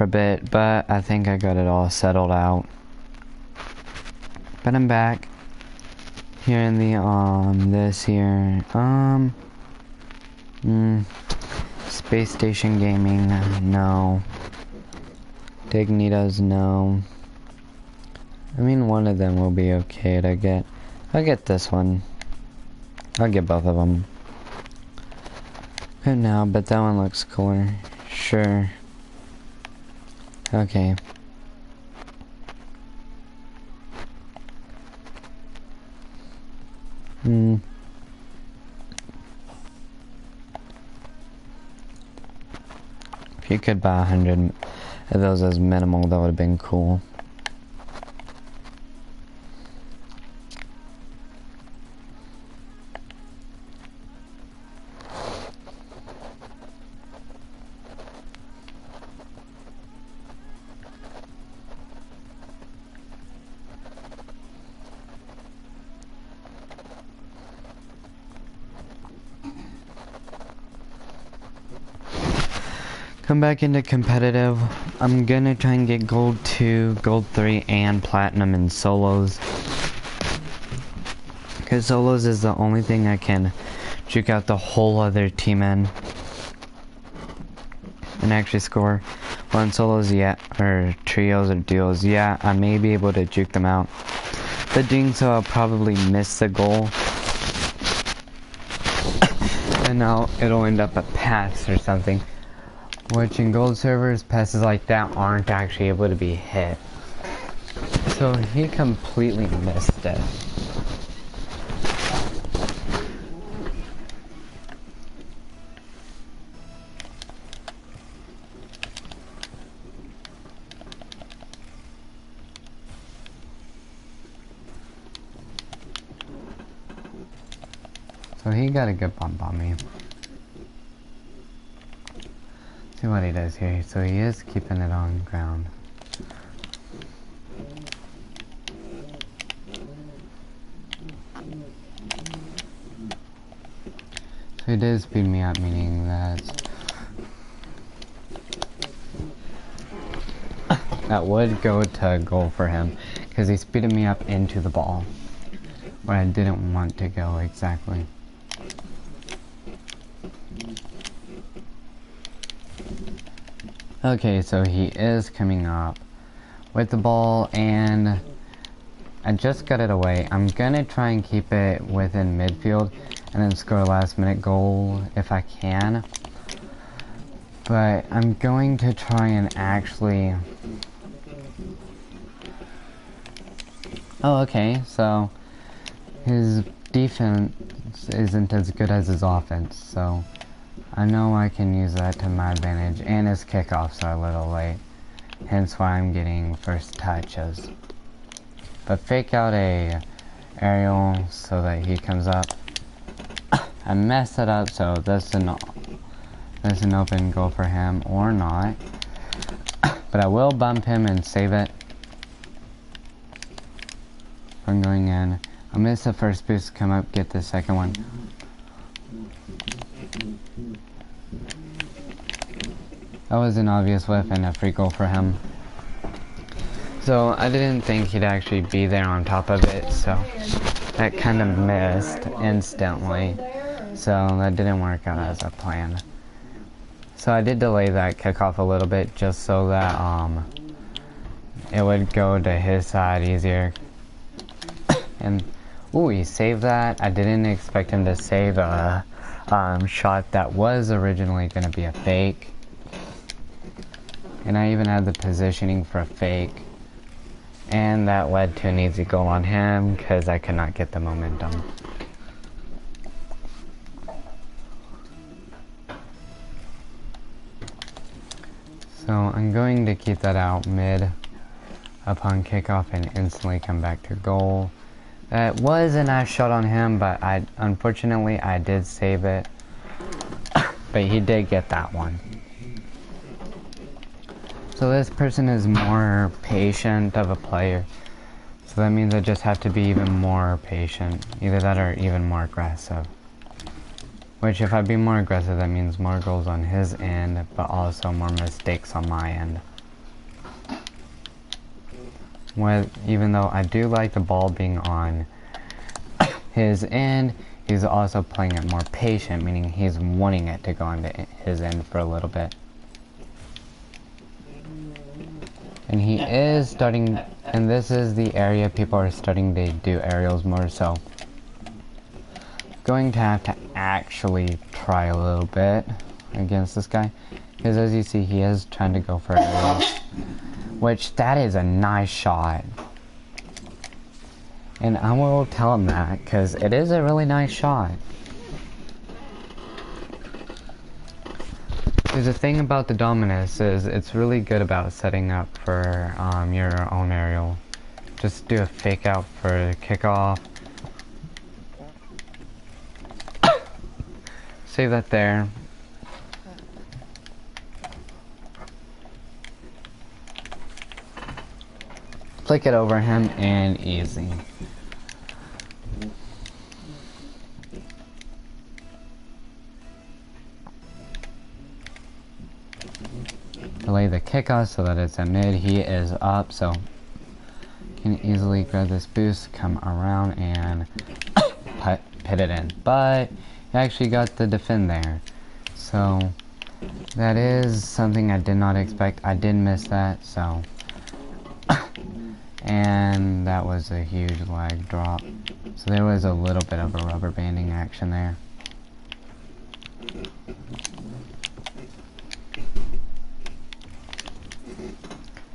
for a bit, but I think I got it all settled out. But I'm back here in the this here Space Station Gaming, no. Dignitas, no. I mean, one of them will be okay to get. I'll get this one. I'll get both of them. Right now, but that one looks cooler. Sure. Okay. If you could buy 100 of those as minimal, that would have been cool. Come back into competitive. I'm gonna try and get gold 2, gold 3, and platinum in solos. Because solos is the only thing I can juke out the whole other team in. And actually score. Well, in solos, yeah. Or trios or duos, yeah. I may be able to juke them out. But doing so, I'll probably miss the goal. And now it'll end up a pass or something. Which in gold servers, passes like that aren't actually able to be hit. So he completely missed it. So he got a good bump on me. See what he does here. So he is keeping it on ground. So he did speed me up, meaning that that would go to goal for him, because he speeded me up into the ball where I didn't want to go exactly. Okay, so he is coming up with the ball, and I just got it away. I'm gonna try and keep it within midfield and then score a last minute goal if I can. But I'm going to try and actually... Oh, okay, so his defense isn't as good as his offense, so I know I can use that to my advantage, and his kickoffs are a little late, hence why I'm getting first touches. But fake out a aerial so that he comes up. I messed it up, so that's an open goal for him, or not. But I will bump him and save it from going in. I'll miss the first boost, come up, get the second one. That was an obvious whiff and a free goal for him. So I didn't think he'd actually be there on top of it, so that kind of missed instantly. So that didn't work out as I planned. So I did delay that kickoff a little bit just so that it would go to his side easier. And ooh, he saved that. I didn't expect him to save a shot that was originally going to be a fake. And I even had the positioning for a fake. And that led to an easy goal on him because I could not get the momentum. So I'm going to keep that out mid upon kickoff and instantly come back to goal. That was a nice shot on him, but unfortunately I did save it. But he did get that one. So this person is more patient of a player. So that means I just have to be even more patient. Either that or even more aggressive. Which if I be more aggressive, that means more goals on his end, but also more mistakes on my end. even though I do like the ball being on his end, he's also playing it more patient, meaning he's wanting it to go into his end for a little bit. And he is starting, and this is the area people are starting to do aerials more, so going to have to actually try a little bit against this guy, because as you see, he is trying to go for aerials, which that is a nice shot. And I will tell him that, because it is a really nice shot. Because the thing about the Dominus is it's really good about setting up for your own aerial. Just do a fake out for kickoff. Save that there. Flick it over him and easy. Delay the kickoff so that it's a mid. He is up, so can easily grab this boost, come around and pit it in. But he actually got the defend there, so that is something I did not expect. I did miss that, so and that was a huge lag drop, so there was a little bit of a rubber banding action there.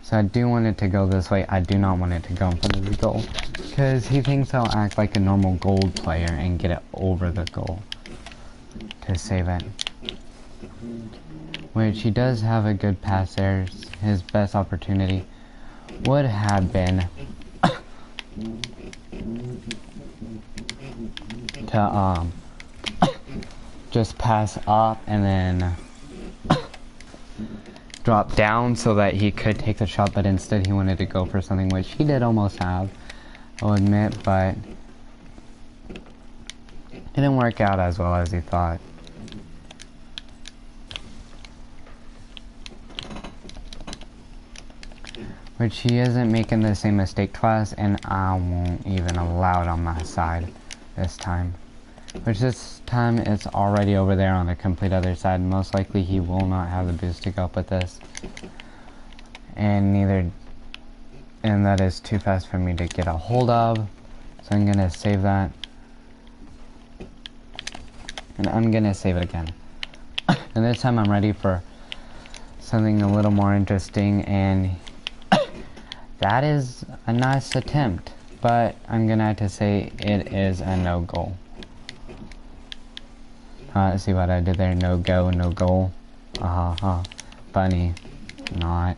So I do want it to go this way. I do not want it to go in front of the goal, because he thinks I'll act like a normal gold player and get it over the goal to save it. Which he does have a good pass there. His best opportunity would have been to just pass up and then drop down so that he could take the shot, but instead he wanted to go for something which he did almost have, I'll admit, but it didn't work out as well as he thought. Which he isn't making the same mistake twice, and I won't even allow it on my side this time. Which this time it's already over there on the complete other side. Most likely he will not have the boost to go up with this. And that is too fast for me to get a hold of. So I'm gonna save that. And I'm gonna save it again. And this time I'm ready for something a little more interesting, and that is a nice attempt. But I'm gonna have to say it is a no goal. See what I did there? No go, no goal. Funny. Not.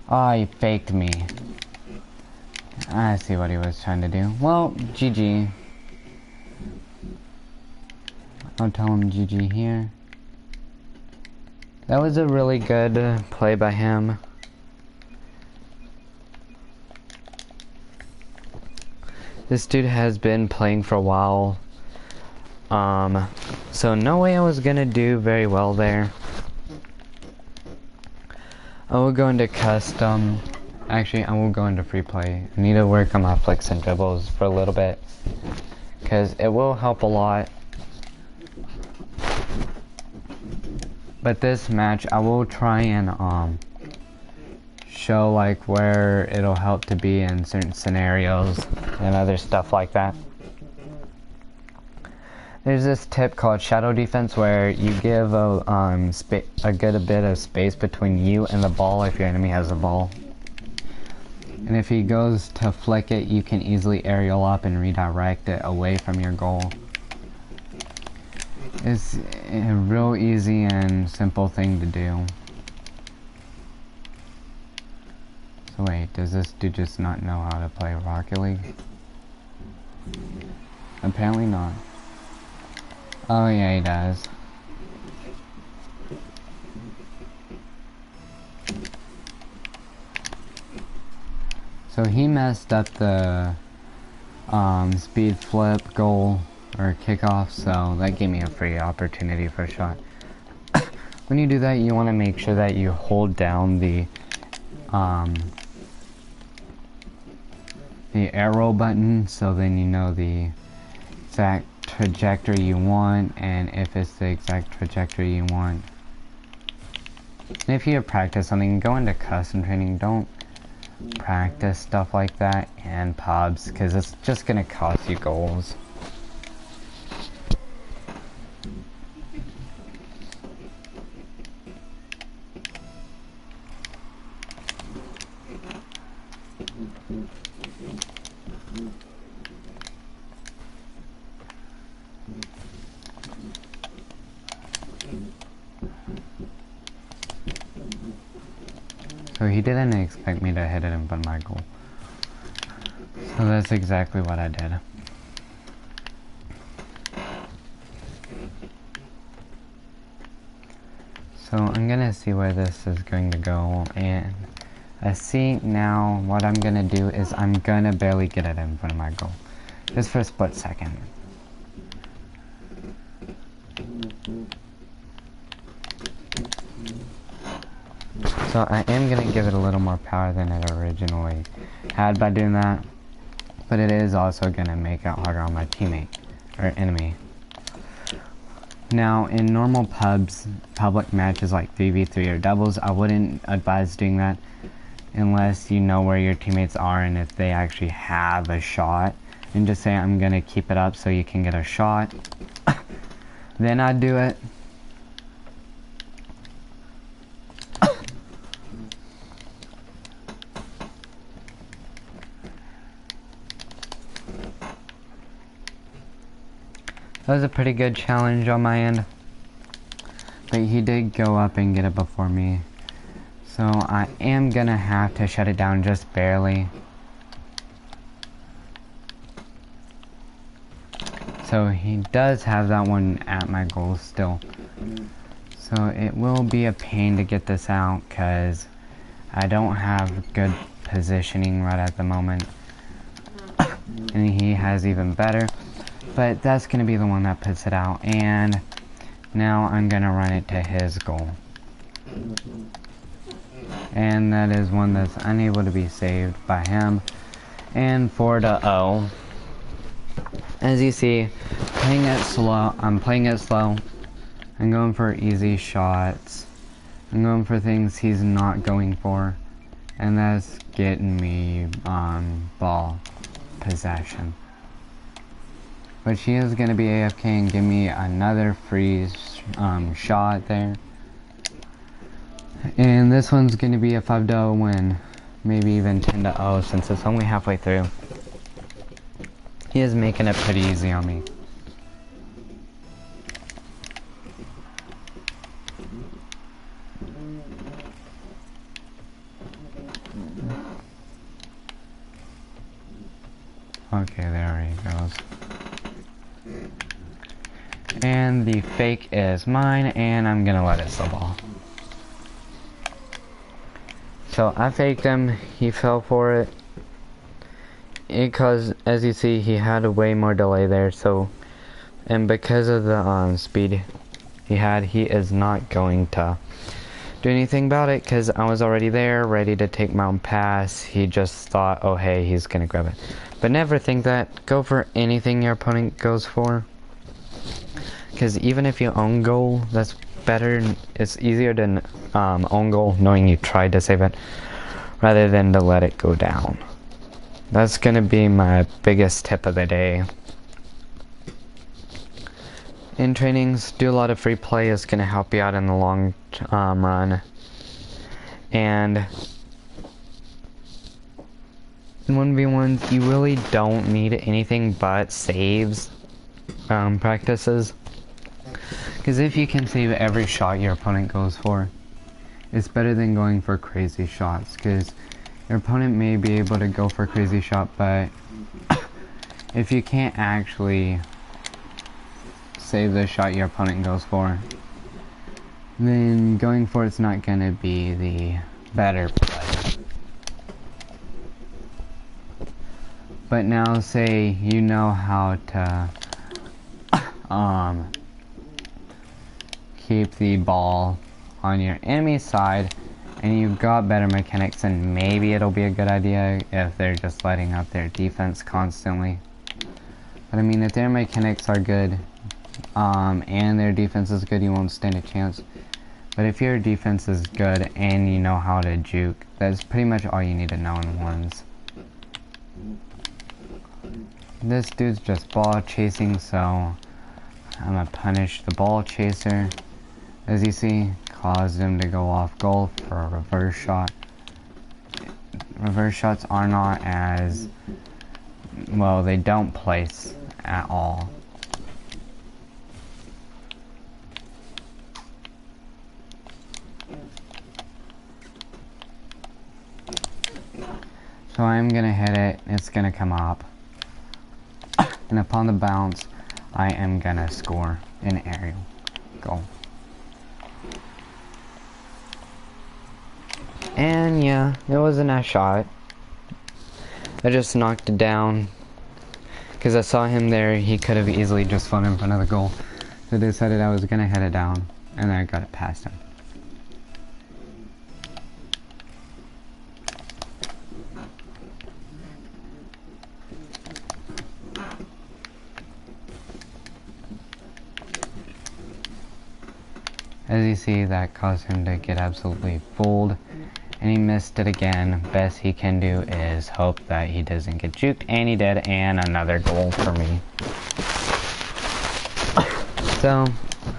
Oh, he faked me. I see what he was trying to do. Well, GG. I'll tell him GG here. That was a really good play by him. This dude has been playing for a while, so no way I was gonna do very well there. I will go into custom. Actually, I will go into free play. I need to work on my flicks and dribbles for a little bit, because it will help a lot. But this match, I will try and show like where it'll help to be in certain scenarios and other stuff like that. There's this tip called shadow defense where you give a good bit of space between you and the ball if your enemy has the ball. And if he goes to flick it, you can easily aerial up and redirect it away from your goal. It's a real easy and simple thing to do. So wait, does this dude just not know how to play Rocket League? Apparently not. Oh yeah, he does. So he messed up the speed flip goal or kickoff, so that gave me a free opportunity for a shot. when you do that, you want to make sure that you hold down the arrow button, so then you know the exact trajectory you want, and if it's the exact trajectory you want. And if you practice something, go into custom training. Don't practice stuff like that in pubs, because it's just gonna cost you goals. So he didn't expect me to hit it in front of my goal. So that's exactly what I did. So I'm gonna see where this is going to go, and I see now what I'm gonna do is I'm gonna barely get it in front of my goal. Just for a split second. So I am going to give it a little more power than it originally had by doing that. But it is also going to make it harder on my teammate, or enemy. Now, in normal pubs, public matches like 3v3 or doubles, I wouldn't advise doing that unless you know where your teammates are and if they actually have a shot. And just say, I'm going to keep it up so you can get a shot. Then I'd do it. That was a pretty good challenge on my end, but he did go up and get it before me, so I am gonna have to shut it down just barely. So he does have that one at my goal still, so it will be a pain to get this out because I don't have good positioning right at the moment, and he has even better. But that's going to be the one that puts it out, and now I'm going to run it to his goal. And that is one that's unable to be saved by him. And 4-0. As you see, playing it slow. I'm playing it slow. I'm going for easy shots. I'm going for things he's not going for. And that's getting me ball possession. But she is going to be AFK and give me another free shot there. And this one's going to be a 5-0 win. Maybe even 10-0 since it's only halfway through. He is making it pretty easy on me. Okay, there he goes. And the fake is mine, and I'm gonna let it snowball. So I faked him, he fell for it. Because, as you see, he had a way more delay there, so... And because of the speed he had, he is not going to do anything about it, because I was already there, ready to take my own pass. He just thought, oh hey, he's gonna grab it. But never think that. Go for anything your opponent goes for. Because even if you own goal, that's better. It's easier to own goal knowing you tried to save it, rather than to let it go down. That's going to be my biggest tip of the day. In trainings, do a lot of free play. It's going to help you out in the long run. And in 1v1s, you really don't need anything but saves practices. Because if you can save every shot your opponent goes for, it's better than going for crazy shots. Because your opponent may be able to go for a crazy shot, but if you can't actually save the shot your opponent goes for, then going for it's not going to be the better play. But now say you know how to keep the ball on your enemy side and you've got better mechanics, then maybe it'll be a good idea if they're just letting up their defense constantly. But I mean, if their mechanics are good, and their defense is good, you won't stand a chance. But if your defense is good and you know how to juke, that's pretty much all you need to know in ones. This dude's just ball chasing, so I'm gonna punish the ball chaser. As you see, caused him to go off goal for a reverse shot. Reverse shots are not as well, they don't place at all. So I'm gonna hit it, it's gonna come up, and upon the bounce I am gonna score an aerial goal. And yeah, it was a nice shot. I just knocked it down because I saw him there. He could have easily just flown in front of the goal, so I decided I was gonna hit it down, and then I got it past him. As you see, that caused him to get absolutely fooled, and he missed it again. Best he can do is hope that he doesn't get juked, and he did, and another goal for me. So,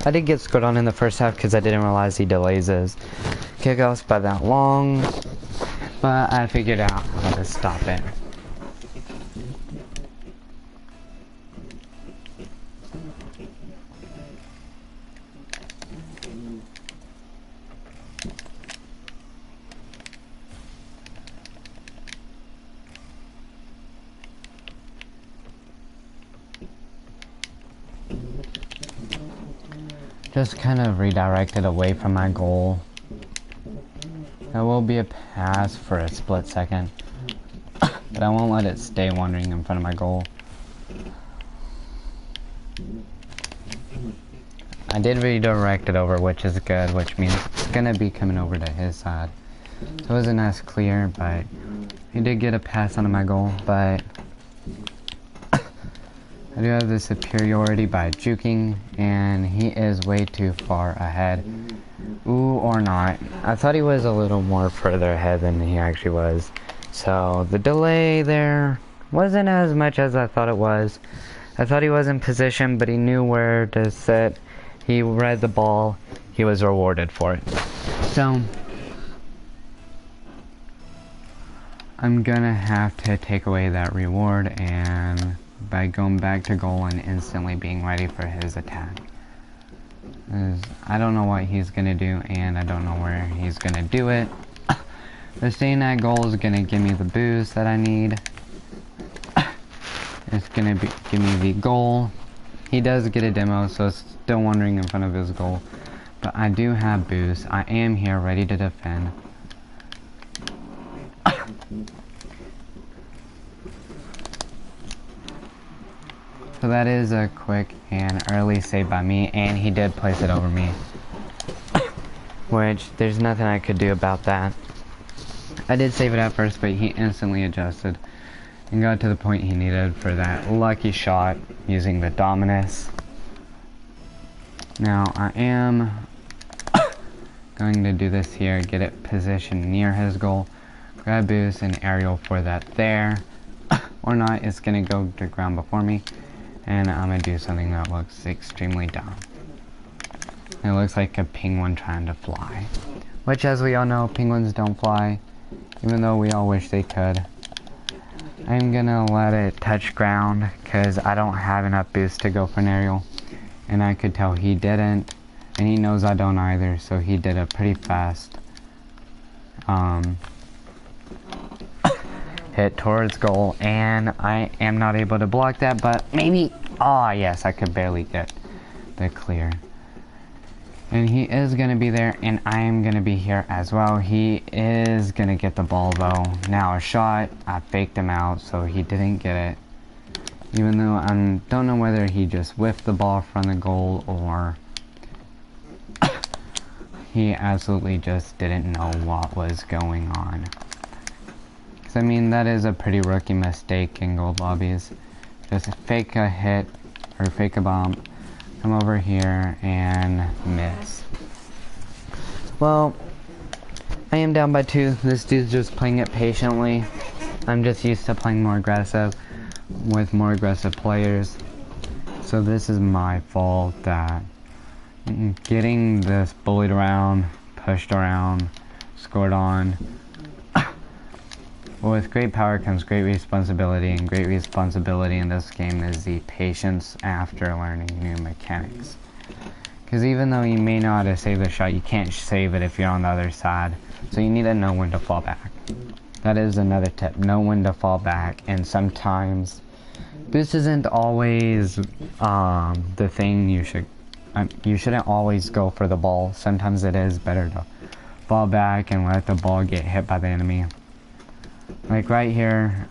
I did get scored on in the first half because I didn't realize he delays his kickoffs by that long, but I figured out how to stop it. Just kind of redirected away from my goal. That will be a pass for a split second, but I won't let it stay wandering in front of my goal. I did redirect it over, which is good, which means it's gonna be coming over to his side. So it was a nice clear, but he did get a pass onto my goal, but I do have the superiority by juking, and he is way too far ahead. Ooh, or not. I thought he was a little more further ahead than he actually was. So the delay there wasn't as much as I thought it was. I thought he was in position, but he knew where to sit. He read the ball. He was rewarded for it. So I'm gonna have to take away that reward and by going back to goal and instantly being ready for his attack. I don't know what he's gonna do, and I don't know where he's gonna do it. The staying at goal is gonna give me the boost that I need. It's gonna give me the goal. He does get a demo, so it's still wandering in front of his goal. But I do have boost. I am here ready to defend. So that is a quick and early save by me, and he did place it over me. Which, there's nothing I could do about that. I did save it at first, but he instantly adjusted and got to the point he needed for that lucky shot using the Dominus. Now, I am going to do this here, get it positioned near his goal, grab boost and aerial for that there. Or not, it's going to go to ground before me. And I'm going to do something that looks extremely dumb. It looks like a penguin trying to fly. Which, as we all know, penguins don't fly. Even though we all wish they could. I'm going to let it touch ground because I don't have enough boost to go for an aerial. And I could tell he didn't. And he knows I don't either. So he did a pretty fast hit towards goal, and I am not able to block that, but maybe, yes, I could barely get the clear. And he is going to be there, and I am going to be here as well. He is going to get the ball though. Now a shot, I faked him out, so he didn't get it. Even though I don't know whether he just whiffed the ball from the goal or he absolutely just didn't know what was going on. Because I mean, that is a pretty rookie mistake in gold lobbies. Just fake a hit, or fake a bomb, come over here and miss. Well, I am down by 2. This dude's just playing it patiently. I'm just used to playing more aggressive with more aggressive players. So this is my fault that getting this bullied around, pushed around, scored on. With great power comes great responsibility, and great responsibility in this game is the patience after learning new mechanics. Because even though you may know how to save the shot, you can't save it if you're on the other side. So you need to know when to fall back. That is another tip. Know when to fall back. And sometimes this isn't always the thing you should... you shouldn't always go for the ball. Sometimes it is better to fall back and let the ball get hit by the enemy. Like right here,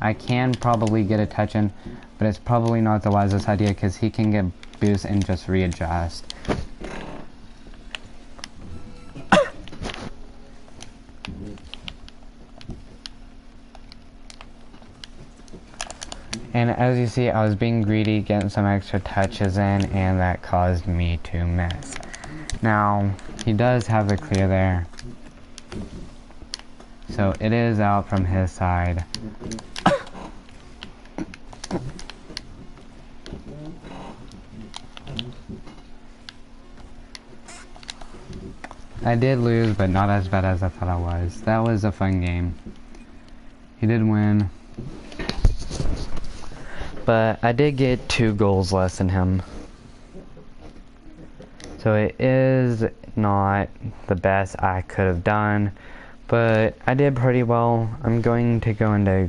I can probably get a touch in, but it's probably not the wisest idea because he can get boost and just readjust. And as you see, I was being greedy, getting some extra touches in, and that caused me to miss. Now, he does have a clear there. So it is out from his side. I did lose, but not as bad as I thought I was. That was a fun game. He did win. But I did get 2 goals less than him. So it is not the best I could have done. But I did pretty well. I'm going to go into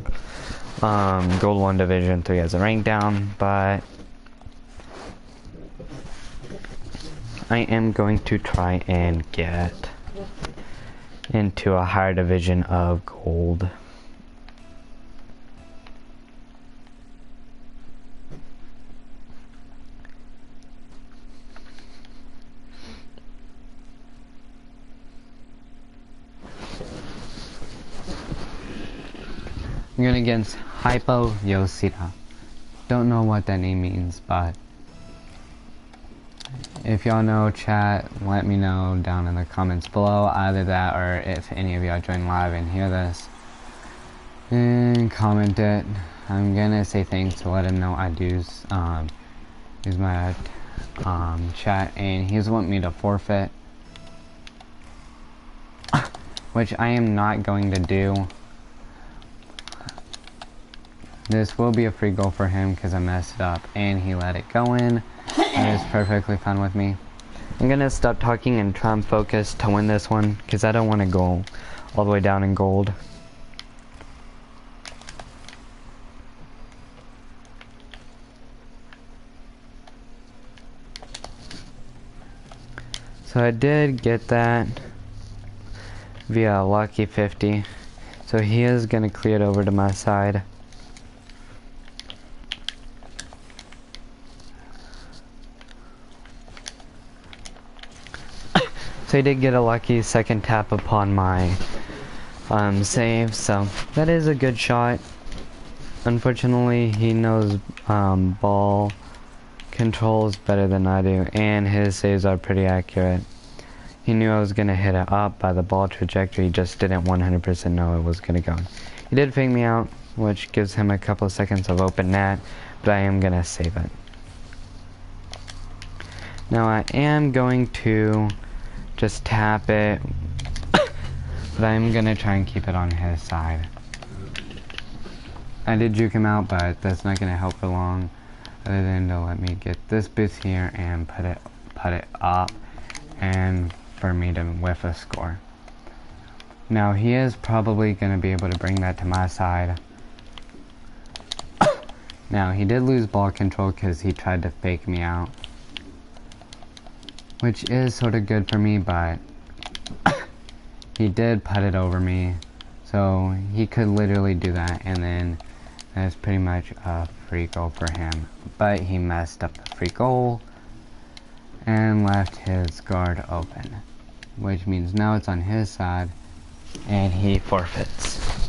Gold 1 Division 3 as a rank down, but I am going to try and get into a higher division of Gold. I'm going against Hypo Yoshida. Don't know what that name means, but if y'all know, chat, let me know down in the comments below. Either that or if any of y'all join live and hear this, and comment it. I'm gonna say thanks to let him know I do use my chat, and he's wanting me to forfeit, which I am not going to do. This will be a free goal for him because I messed it up and he let it go in. That is perfectly fine with me. I'm gonna stop talking and try and focus to win this one because I don't want to go all the way down in gold. So I did get that via lucky 50. So he is gonna clear it over to my side. So he did get a lucky second tap upon my save, so that is a good shot. Unfortunately, he knows ball controls better than I do, and his saves are pretty accurate. He knew I was going to hit it up by the ball trajectory, he just didn't 100% know it was going to go. He did fake me out, which gives him a couple of seconds of open net, but I am going to save it. Now I am going to just tap it, but I'm gonna try and keep it on his side. I did juke him out, but that's not gonna help for long, other than to let me get this boost here and put it up, and for me to whiff a score. Now he is probably gonna be able to bring that to my side. Now he did lose ball control because he tried to fake me out, which is sort of good for me, but he did put it over me, so he could literally do that, and then that's pretty much a free goal for him. But he messed up the free goal, and left his guard open, which means now it's on his side and he forfeits.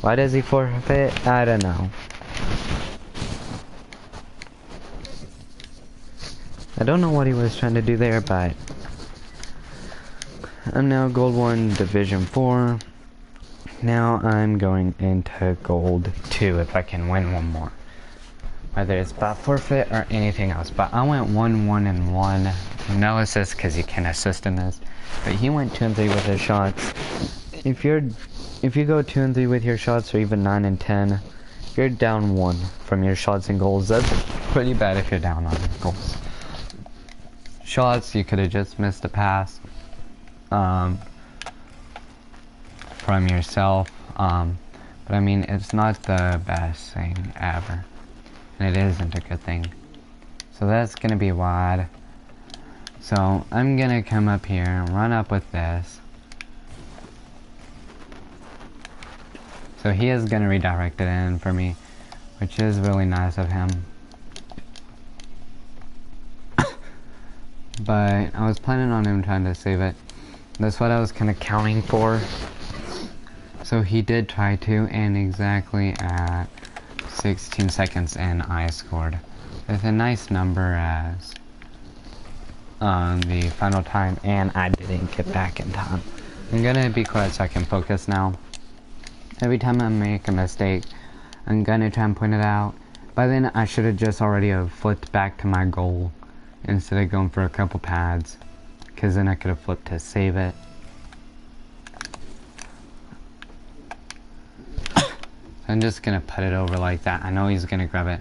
Why does he forfeit? I don't know. I don't know what he was trying to do there, but I'm now Gold 1 Division 4. Now I'm going into Gold 2 if I can win one more. Whether it's by forfeit or anything else. But I went 1-1-1. No assist because you can assist in this. But he went 2-3 with his shots. If you go 2-3 with your shots, or even 9-10, you're down 1 from your shots and goals. That's pretty bad if you're down on goals. Shots, you could have just missed a pass from yourself. But I mean, it's not the best thing ever. And it isn't a good thing. So that's gonna be wide. So I'm gonna come up here and run up with this. So he is gonna redirect it in for me, which is really nice of him. But I was planning on him trying to save it. That's what I was kind of counting for. So he did try to, and exactly at 16 seconds and I scored with a nice number as the final time, and I didn't get back in time. I'm gonna be quiet so I can focus now. Every time I make a mistake, I'm gonna try and point it out. By then I should have just already have flipped back to my goal instead of going for a couple pads, because then I could have flipped to save it. I'm just gonna put it over like that. I know he's gonna grab it,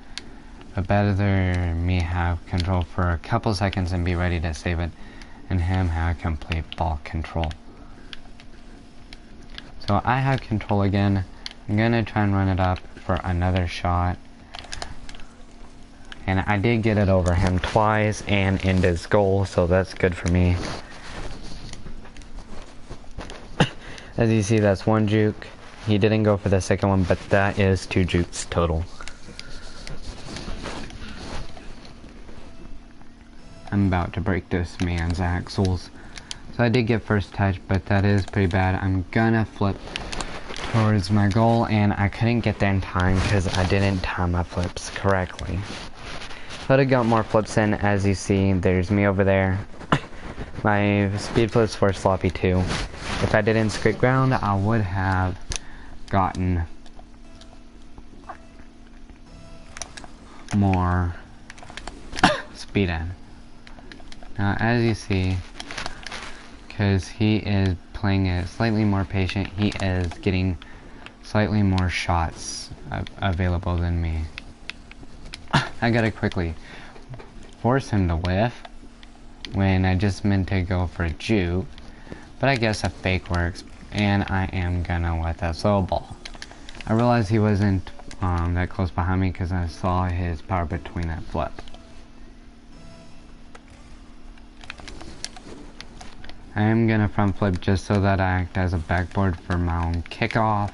but better me have control for a couple seconds and be ready to save it, and him have complete ball control. So I have control again. I'm gonna try and run it up for another shot, and I did get it over him twice and end his goal, so that's good for me. As you see, that's one juke. He didn't go for the second one, but that is 2 jukes total. I'm about to break this man's axles. So I did get first touch, but that is pretty bad. I'm gonna flip towards my goal, and I couldn't get there in time because I didn't time my flips correctly. But I got more flips in. As you see, there's me over there. My speed flips were sloppy too. If I didn't scrape ground, I would have gotten more speed in. Now, as you see, because he is playing it slightly more patient, he is getting slightly more shots available than me. I gotta quickly force him to whiff when I just meant to go for a juke, but I guess a fake works, and I am gonna let that slow ball. I realized he wasn't that close behind me because I saw his power between that flip. I am gonna front flip just so that I act as a backboard for my own kickoff,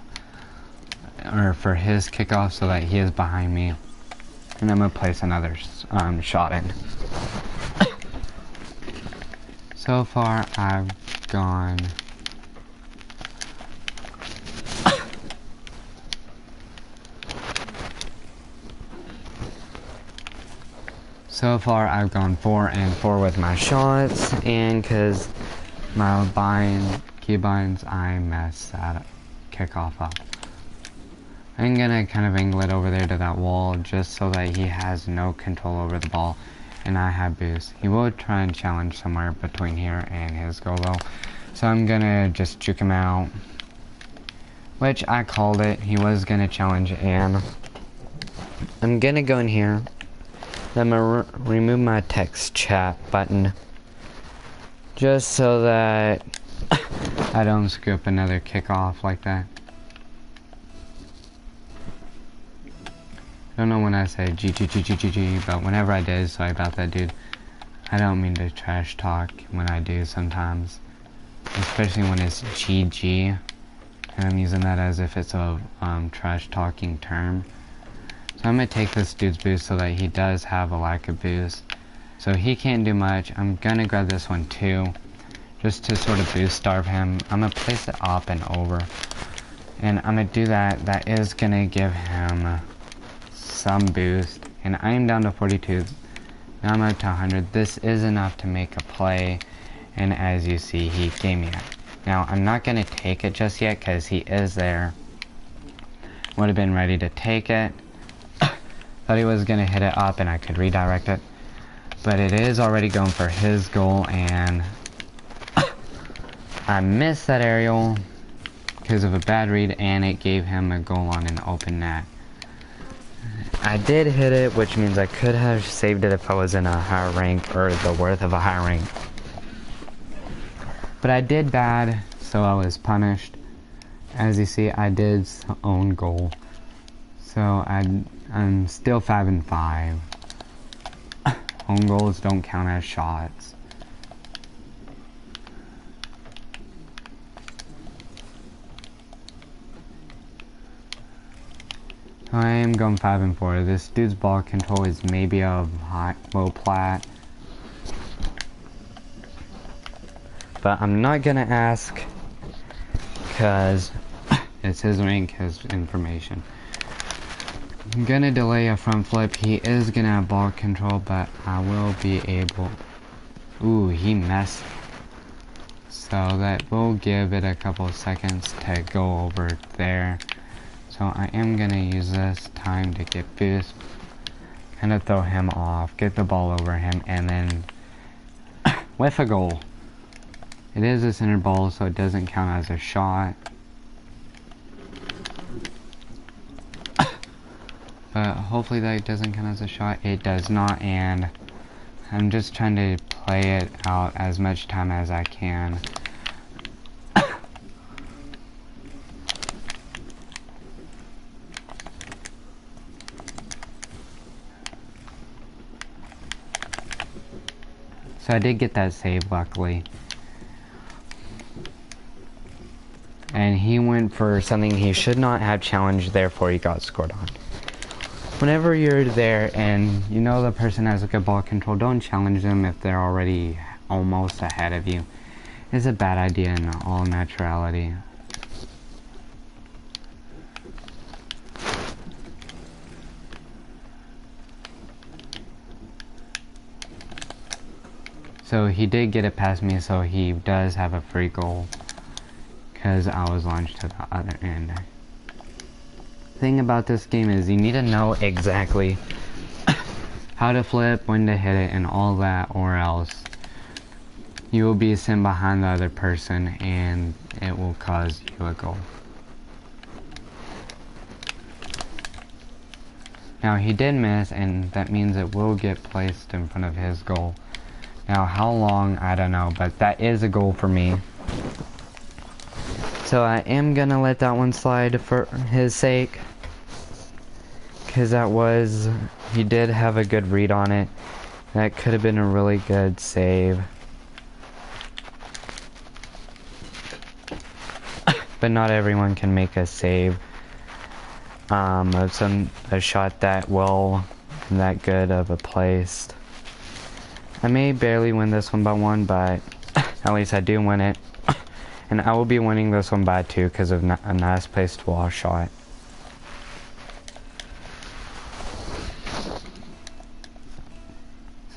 or for his kickoff, so that he is behind me, and I'm gonna place another shot in. So far I've gone So far I've gone 4 and 4 with my shots, and because my keybinds, I messed that kickoff up. I'm gonna kind of angle it over there to that wall just so that he has no control over the ball and I have boost. He will try and challenge somewhere between here and his goal though, so I'm gonna just juke him out, which I called it. He was gonna challenge, and I'm gonna go in here. I'm gonna remove my text chat button just so that I don't screw up another kickoff like that. I don't know when I say GG, but whenever I did, sorry about that, dude. I don't mean to trash talk when I do sometimes, especially when it's GG, and I'm using that as if it's a trash talking term. So I'm gonna take this dude's boost so that he does have a lack of boost, So he can't do much. I'm gonna grab this one too, just to sort of boost starve him. I'm gonna place it up and over. And I'm gonna do that. That is gonna give him some boost. And I am down to 42. Now I'm up to 100. This is enough to make a play. And as you see, he gave me it. Now I'm not gonna take it just yet because he is there. Would have been ready to take it. Thought he was gonna hit it up and I could redirect it. But it is already going for his goal, and I missed that aerial because of a bad read, and it gave him a goal on an open net. I did hit it, which means I could have saved it if I was in a higher rank, or the worth of a higher rank. But I did bad, so I was punished. As you see, I did own goal. So I'm still 5-5. Own goals don't count as shots. I am going 5-4. This dude's ball control is maybe a low plat. But I'm not gonna ask because it's his rank, his information. I'm gonna delay a front flip. He is gonna have ball control, but I will be able... Ooh, he messed. So that will give it a couple of seconds to go over there. So I am gonna use this time to get boost. Kind of throw him off, get the ball over him, and then with a goal. It is a center ball, so it doesn't count as a shot. But hopefully that doesn't count as a shot. It does not, and I'm just trying to play it out as much time as I can. So I did get that save, luckily. And he went for something he should not have challenged, therefore he got scored on. Whenever you're there and you know the person has a good ball control, don't challenge them if they're already almost ahead of you. It's a bad idea in all naturality. So he did get it past me, so he does have a free goal because I was launched to the other end. Thing about this game is you need to know exactly how to flip, when to hit it, and all that, or else you will be sent behind the other person and it will cause you a goal. Now he did miss, and that means it will get placed in front of his goal. Now how long, I don't know, but that is a goal for me. So I am gonna let that one slide for his sake, because he did have a good read on it. That could have been a really good save. But not everyone can make a save of a shot that good of a place. I may barely win this one by 1, but at least I do win it. And I will be winning this one by 2 because of a nice placed wall shot.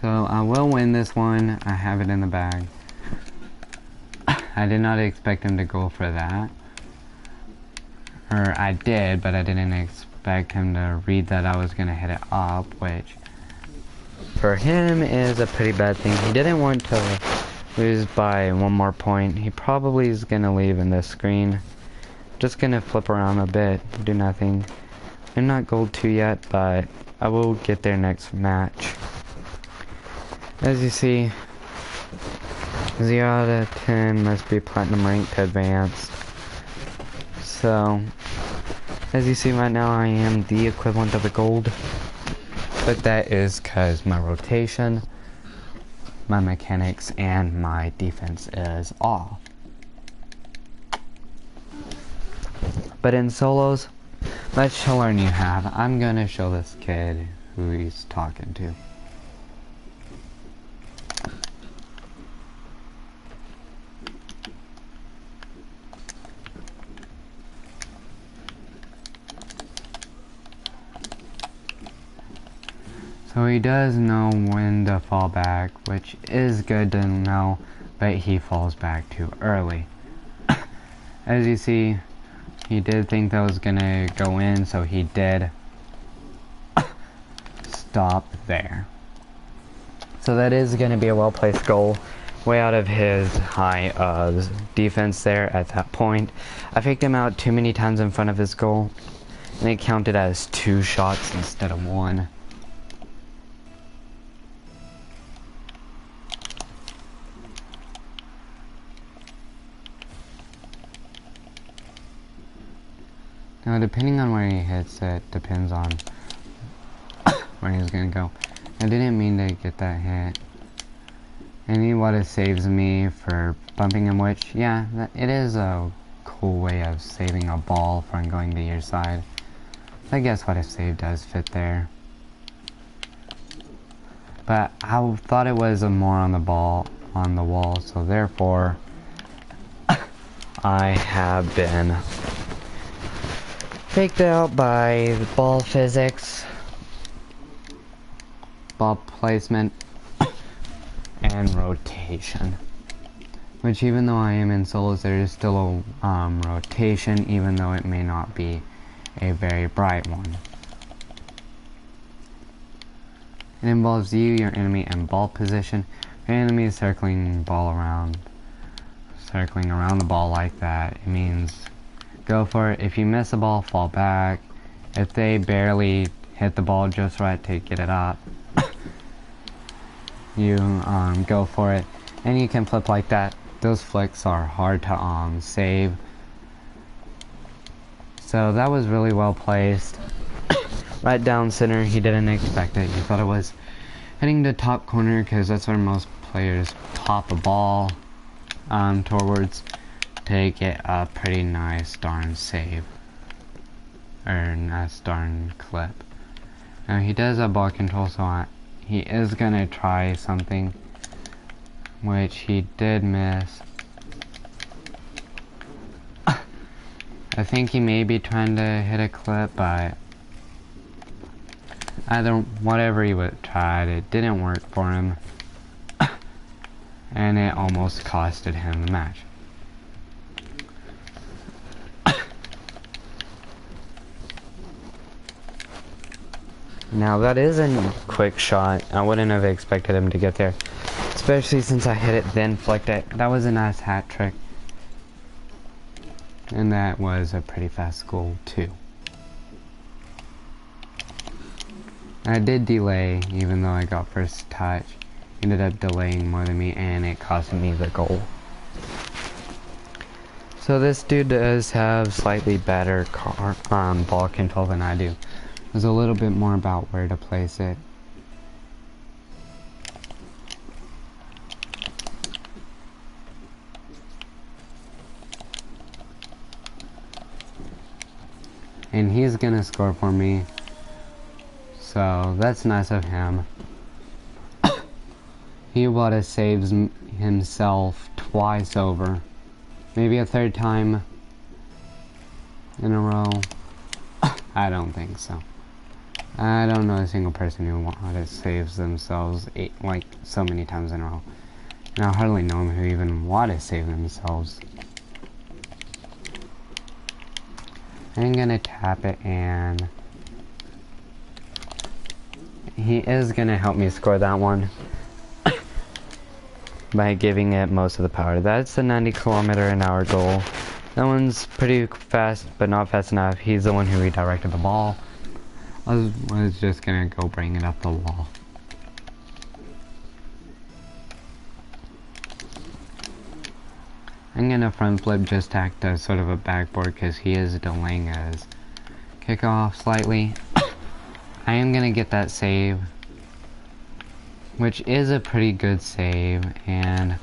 So I will win this one. I have it in the bag. I did not expect him to go for that. Or I did, but I didn't expect him to read that I was going to hit it up, which for him is a pretty bad thing. He didn't want to lose by 1 more point. He probably is going to leave in this screen. Just going to flip around a bit, do nothing. I'm not gold 2 yet, but I will get there next match. As you see, 0 out of 10 must be platinum rank to advance. So, as you see right now, I am the equivalent of a gold. But that is because my rotation, my mechanics, and my defense is off. But in solos, let's show our new half. I'm gonna show this kid who he's talking to. So he does know when to fall back, which is good to know, but he falls back too early. As you see, he did think that was gonna go in, so he did stop there. So that is gonna be a well-placed goal, way out of his high defense there at that point. I faked him out too many times in front of his goal, and it counted as 2 shots instead of 1. Now, depending on where he hits it, depends on where he's gonna go. I didn't mean to get that hit. And what it saves me for bumping him, which, yeah, it is a cool way of saving a ball from going to your side. I guess what a save does fit there. But I thought it was more on the ball, on the wall, so therefore, I have been faked out by ball physics, ball placement, and rotation. Which, even though I am in solos, there is still a rotation, even though it may not be a very bright one. It involves you, your enemy, and ball position. Your enemy is circling around the ball like that. It means go for it. If you miss the ball, fall back. If they barely hit the ball just right to get it up, you go for it, and you can flip like that. Those flicks are hard to save. So that was really well placed. Right down center. He didn't expect it. He thought it was hitting the top corner, because that's where most players pop a ball towards to get a pretty nice darn save, or nice darn clip. Now he does have ball control, so he is gonna try something, which he did miss. I think he may be trying to hit a clip, but whatever he would tried, it didn't work for him, and it almost costed him the match. Now that is a quick shot. I wouldn't have expected him to get there, especially since I hit it then flicked it. That was a nice hat trick, and that was a pretty fast goal too. I did delay, even though I got first touch. Ended up delaying more than me, and it cost me the goal. So this dude does have slightly better ball control than I do. There's a little bit more about where to place it. And he's gonna score for me. So that's nice of him. He would have saved himself twice over. Maybe a third time in a row. I don't think so. I don't know a single person who saves themselves like so many times in a row. And I hardly know them who even want to save themselves. I'm gonna tap it, and he is gonna help me score that one by giving it most of the power. That's the 90km/h goal. That one's pretty fast, but not fast enough. He's the one who redirected the ball. I was just gonna go bring it up the wall. I'm gonna front flip just to act as sort of a backboard, because he is delaying his kickoff slightly. I am gonna get that save, which is a pretty good save, and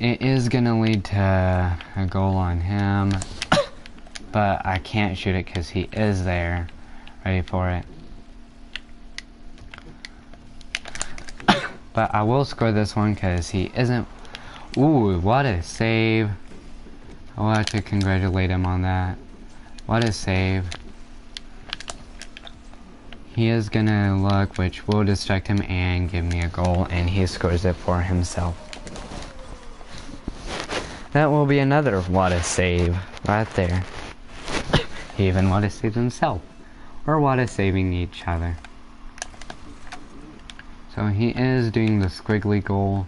it is gonna lead to a goal on him, but I can't shoot it because he is there, ready for it. But I will score this one because he isn't. Ooh, what a save. I will have to congratulate him on that. What a save. he is gonna look, which will distract him and give me a goal, and he scores it for himself. That will be another what a save right there. He even what a save himself, or what a saving each other. So he is doing the squiggly goal,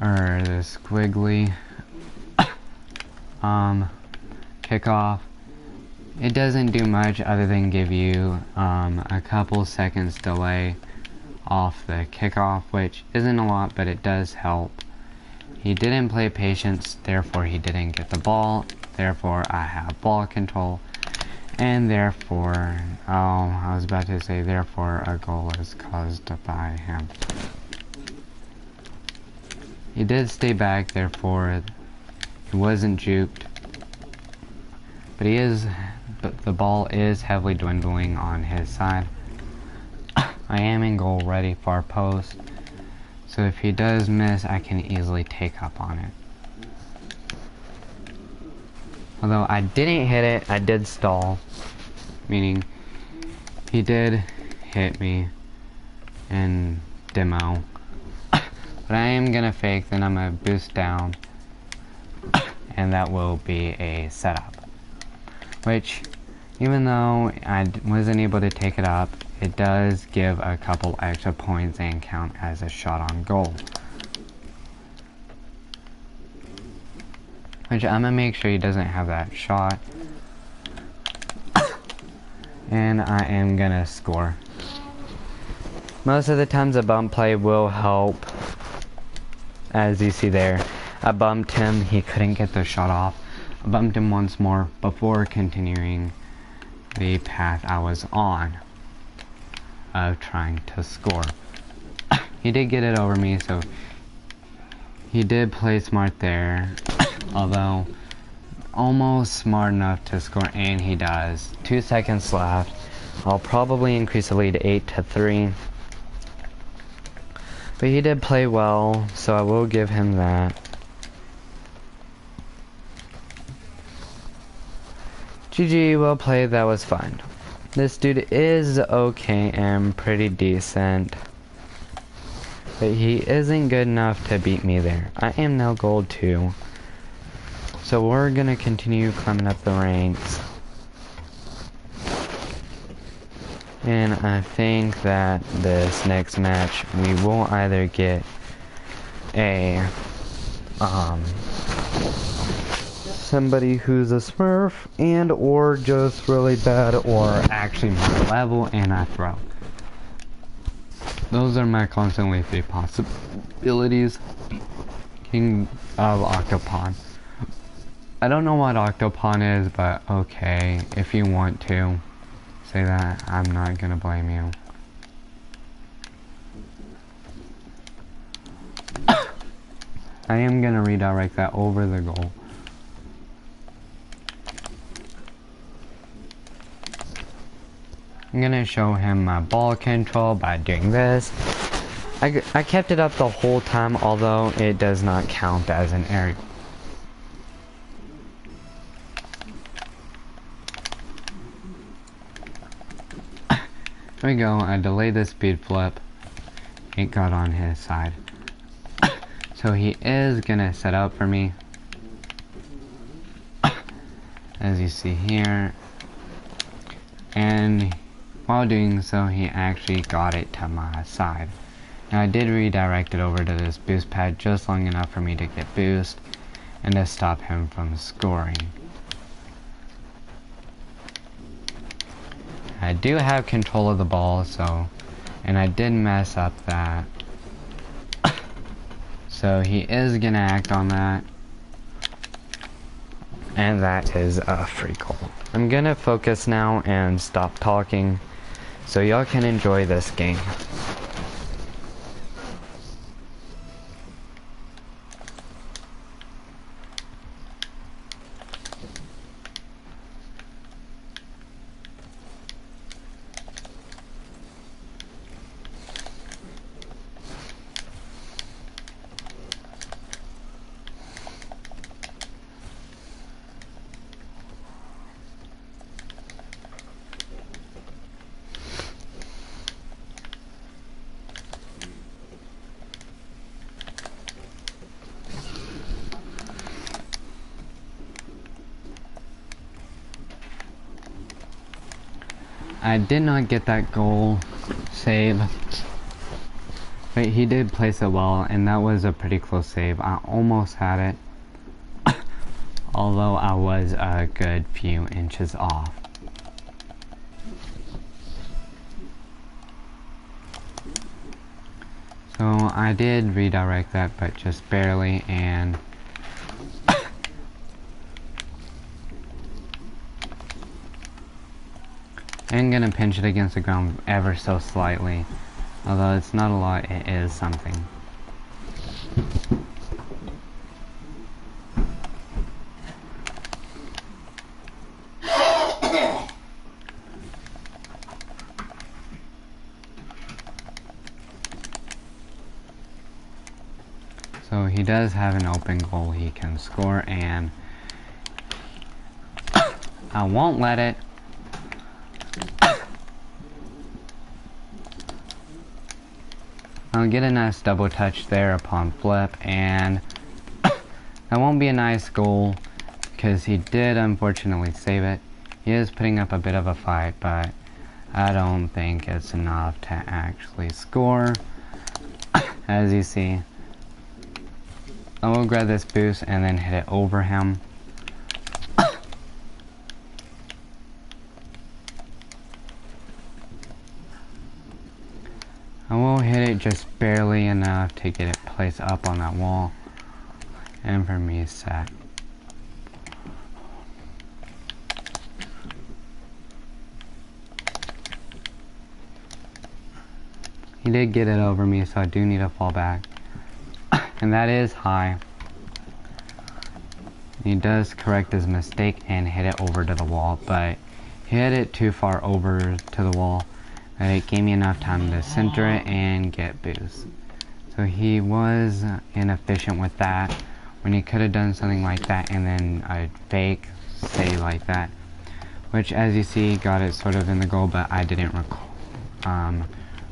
or the squiggly kickoff. It doesn't do much other than give you a couple seconds delay off the kickoff, which isn't a lot, but it does help. He didn't play patience, therefore he didn't get the ball, therefore I have ball control, and therefore, I was about to say therefore a goal is caused by him. He did stay back, therefore he wasn't juked, but the ball is heavily dwindling on his side. I am in goal ready far post, so if he does miss, I can easily take up on it. Although I didn't hit it, I did stall, meaning he did hit me in demo. But I am gonna fake, then I'm gonna boost down, and that will be a setup. Which, even though I wasn't able to take it up, it does give a couple extra points and count as a shot on goal. Which I'm gonna make sure he doesn't have that shot. And I am gonna score. Most of the times a bump play will help. As you see there, I bumped him, he couldn't get the shot off. I bumped him once more before continuing the path I was on of trying to score. He did get it over me, so he did play smart there, although almost smart enough to score, and he does. 2 seconds left. I'll probably increase the lead 8-3. But he did play well, so I will give him that. GG, well played, that was fun. This dude is okay and pretty decent, but he isn't good enough to beat me there. I am now gold 2, so we're gonna continue climbing up the ranks. And I think that this next match we will either get a somebody who's a smurf and or just really bad, or actually my level and I throw. Those are my constantly 3 possibilities. King of Octopon. I don't know what Octopon is, but okay, if you want to say that, I'm not gonna blame you. I am gonna redirect that over the goal. I'm gonna show him my ball control by doing this. I kept it up the whole time, although it does not count as an aerial. There we go, I delayed the speed flip. It got on his side. So he is gonna set up for me. As you see here. And while doing so, he actually got it to my side. Now I did redirect it over to this boost pad just long enough for me to get boost and to stop him from scoring. I do have control of the ball, so, and I did mess up that. So he is gonna act on that. And that is a free goal. I'm gonna focus now and stop talking so y'all can enjoy this game. I did not get that goal save, but he did place it well, and that was a pretty close save. I almost had it, although I was a good few inches off. So I did redirect that, but just barely, and I'm gonna pinch it against the ground ever so slightly. Although it's not a lot, it is something. So he does have an open goal he can score, and I won't let it. I'll get a nice double touch there upon flip, and that won't be a nice goal because he did unfortunately save it. He is putting up a bit of a fight, but I don't think it's enough to actually score. As you see, I will grab this boost and then hit it over him. I will hit it just barely enough to get it placed up on that wall, and for me set. He did get it over me, so I do need to fall back. And that is high. He does correct his mistake and hit it over to the wall, but he hit it too far over to the wall. It gave me enough time to center it and get boost. So he was inefficient with that when he could have done something like that and then a fake say like that, which as you see got it sort of in the goal, but I didn't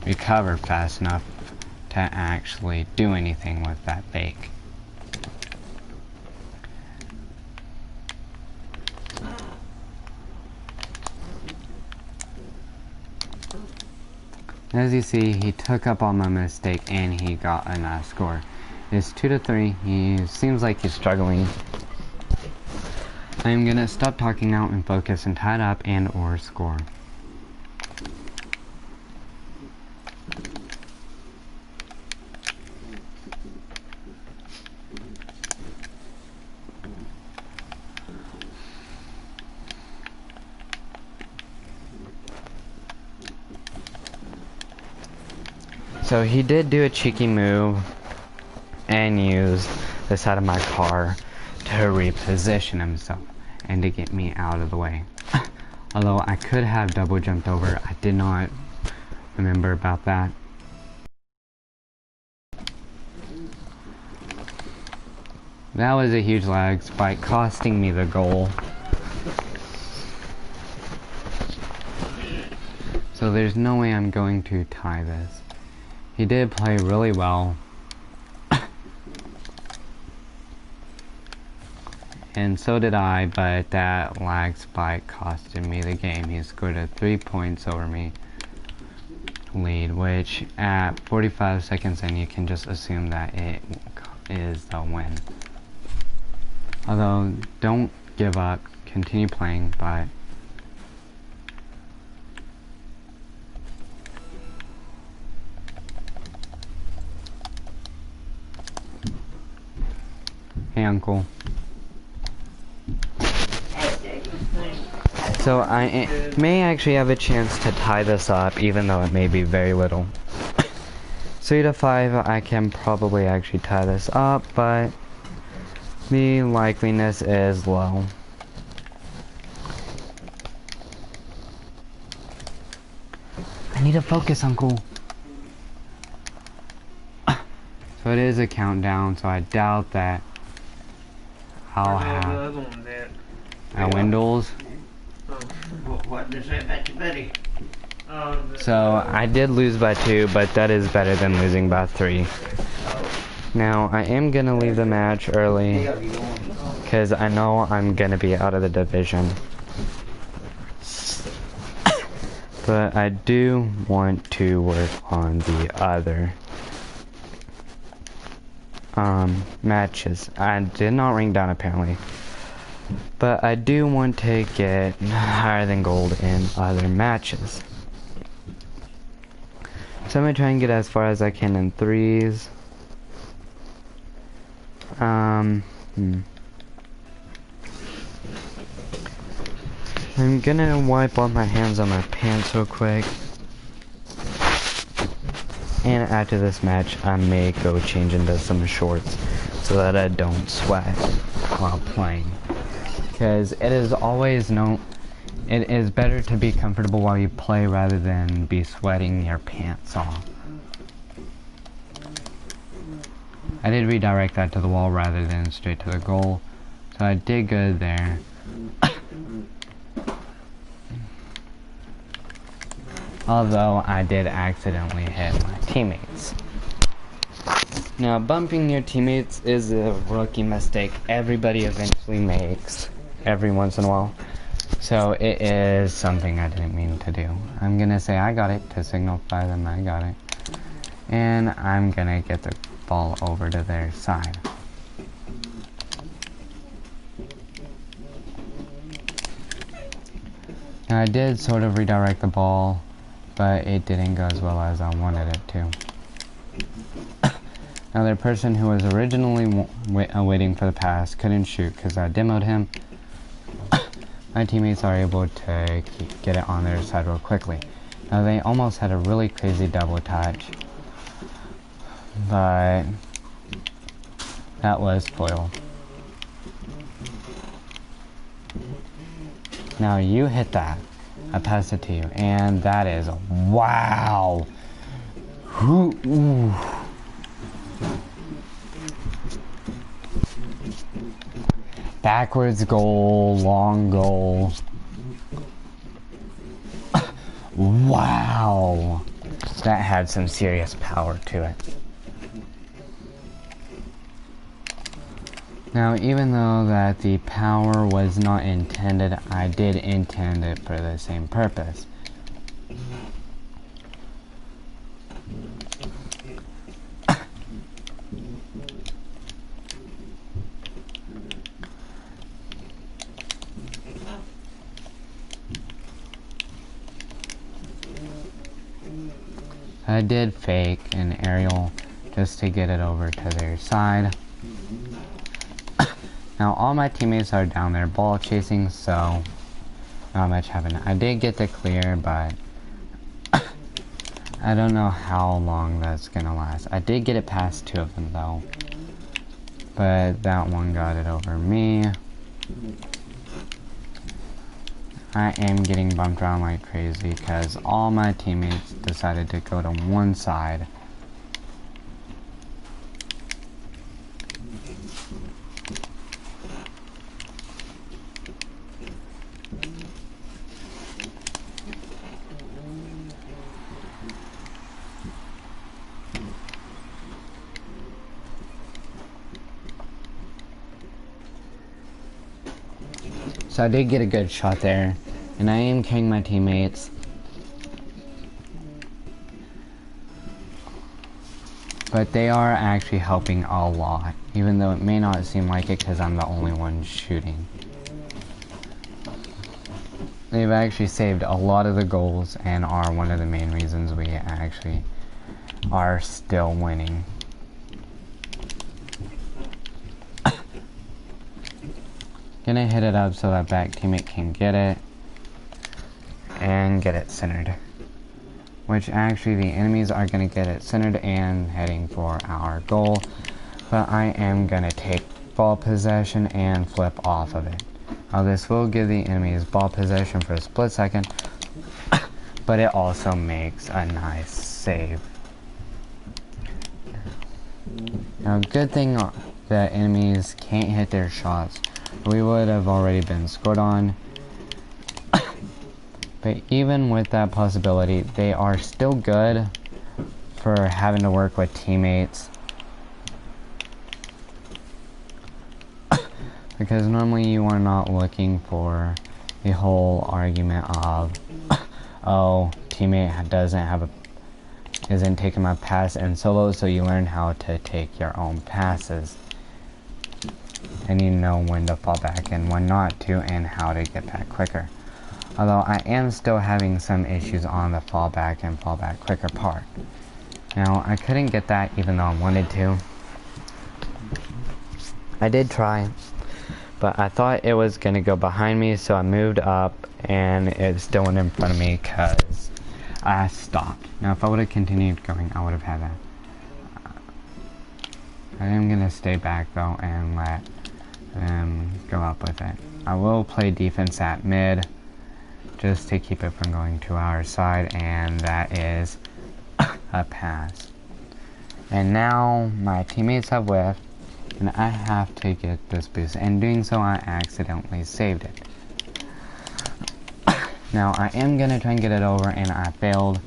recover fast enough to actually do anything with that fake. As you see, he took up on my mistake and he got a nice score. It's 2-3. He seems like he's struggling. I'm gonna stop talking now and focus and tie it up and or score. So he did do a cheeky move and use the side of my car to reposition himself and to get me out of the way. Although I could have double jumped over, I did not remember about that. That was a huge lag spike, costing me the goal. So there's no way I'm going to tie this. He did play really well. And so did I, but that lag spike costed me the game. He scored a 3 points over me lead, which at 45 seconds in you can just assume that it is the win. Although, don't give up, continue playing, but hey uncle. So I may actually have a chance to tie this up, even though it may be very little. 3-5, I can probably actually tie this up, but the likeliness is low. I need to focus, uncle. So it is a countdown, so I doubt that I'll have Windows. What does that about your buddy? So I did lose by 2, but that is better than losing by 3. Now I am gonna leave the match early because I know I'm gonna be out of the division. But I do want to work on the other matches. I did not ring down apparently, but I do want to get higher than gold in other matches. So I'm gonna try and get as far as I can in threes. I'm gonna wipe off my hands on my pants real quick. And after this match, I may go change into some shorts so that I don't sweat while playing. Because it is always it is better to be comfortable while you play rather than be sweating your pants off. I did redirect that to the wall rather than straight to the goal, so I did good there. Although I did accidentally hit my teammates. Now, bumping your teammates is a rookie mistake everybody eventually makes every once in a while. So it is something I didn't mean to do. I'm gonna say I got it to signify them I got it. And I'm gonna get the ball over to their side. Now I did sort of redirect the ball, but it didn't go as well as I wanted it to. Now the person who was originally waiting for the pass couldn't shoot because I demoed him. My teammates are able to get it on their side real quickly. Now they almost had a really crazy double touch, but that was foil. Now you hit that. I passed it to you, and that is wow. Ooh. Backwards goal, long goal. Wow. That had some serious power to it. Now, even though that the power was not intended, I did intend it for the same purpose. I did fake an aerial just to get it over to their side. Now all my teammates are down there ball chasing, so not much happened. I did get the clear, but I don't know how long that's gonna last. I did get it past two of them though, but that one got it over me. I am getting bumped around like crazy because all my teammates decided to go to one side. So I did get a good shot there, and I am carrying my teammates. But they are actually helping a lot, even though it may not seem like it because I'm the only one shooting. They've actually saved a lot of the goals and are one of the main reasons we actually are still winning. Gonna hit it up so that back teammate can get it and get it centered, which actually the enemies are gonna get it centered and heading for our goal, but I am gonna take ball possession and flip off of it. Now this will give the enemies ball possession for a split second, but it also makes a nice save. Now good thing that enemies can't hit their shots. We would have already been scored on. But even with that possibility, they are still good for having to work with teammates. Because normally you are not looking for the whole argument of, oh, teammate isn't taking my pass in solo, so you learn how to take your own passes. And you know when to fall back and when not to, and how to get back quicker. Although I am still having some issues on the fall back and fall back quicker part. Now, I couldn't get that even though I wanted to. I did try, but I thought it was gonna go behind me, so I moved up and it still went in front of me because I stopped. Now, if I would have continued going, I would have had that. I am gonna stay back though and let them go up with it. I will play defense at mid just to keep it from going to our side, and that is a pass. And now my teammates have whiffed, and I have to get this boost. And doing so, I accidentally saved it. Now I am gonna try and get it over, and I failed.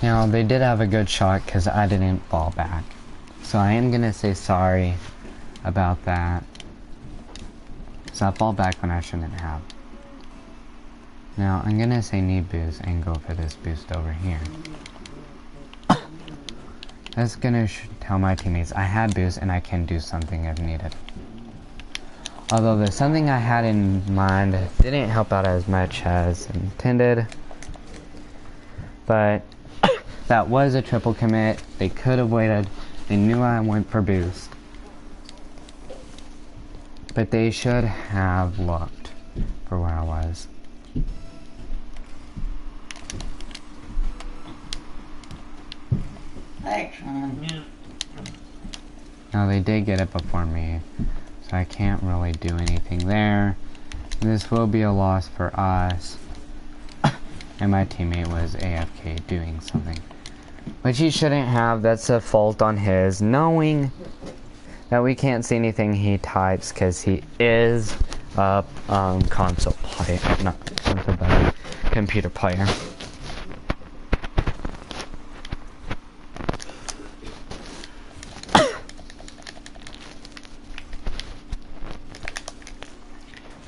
Now, they did have a good shot because I didn't fall back. So I am going to say sorry about that. So I fall back when I shouldn't have. Now, I'm going to say need boost and go for this boost over here. That's going to tell my teammates I have boost and I can do something if needed. Although the something I had in mind didn't help out as much as intended. But that was a triple commit. They could have waited. They knew I went for boost. But they should have looked for where I was. Excellent. Now they did get it before me, so I can't really do anything there. This will be a loss for us. And my teammate was AFK doing something, which he shouldn't have. That's a fault on his, knowing that we can't see anything he types because he is a console player, not console, but computer player.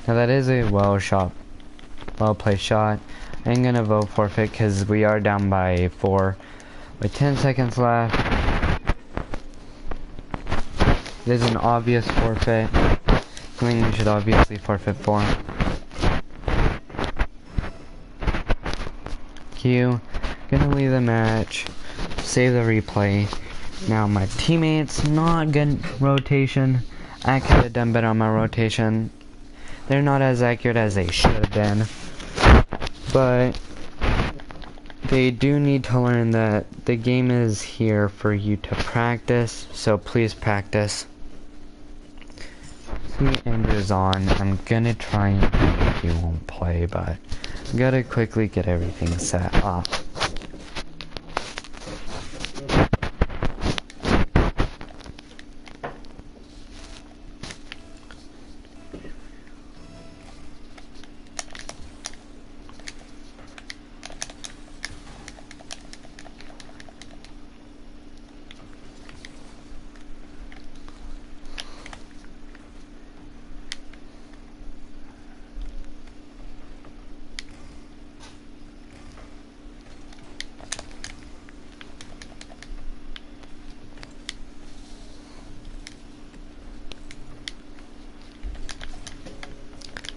Now that is a well played shot. I'm gonna vote forfeit because we are down by 4 with 10 seconds left. It is an obvious forfeit. Something we should obviously forfeit for. Q. Gonna leave the match. Save the replay. Now my teammates, not good rotation. I could have done better on my rotation. They're not as accurate as they should have been. But they do need to learn that the game is here for you to practice, so please practice. See, Andrew's on. I'm gonna try and he won't play, but I gotta quickly get everything set up.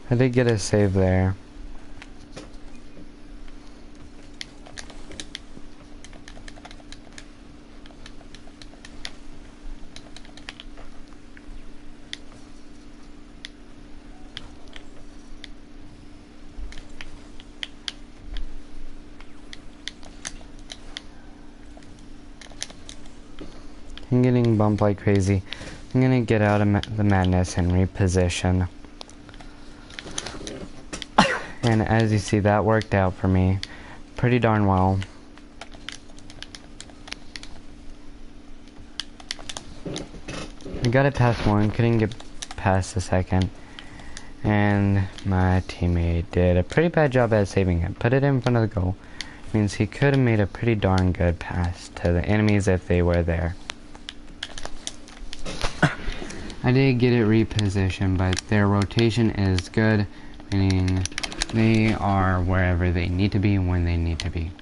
I did get a save there. I'm getting bumped like crazy. I'm gonna get out of the madness and reposition. And as you see, that worked out for me pretty darn well. I got it past one, couldn't get past the second. And my teammate did a pretty bad job at saving it. Put it in front of the goal. Means he could have made a pretty darn good pass to the enemies if they were there. I did get it repositioned, but their rotation is good, meaning they are wherever they need to be when they need to be.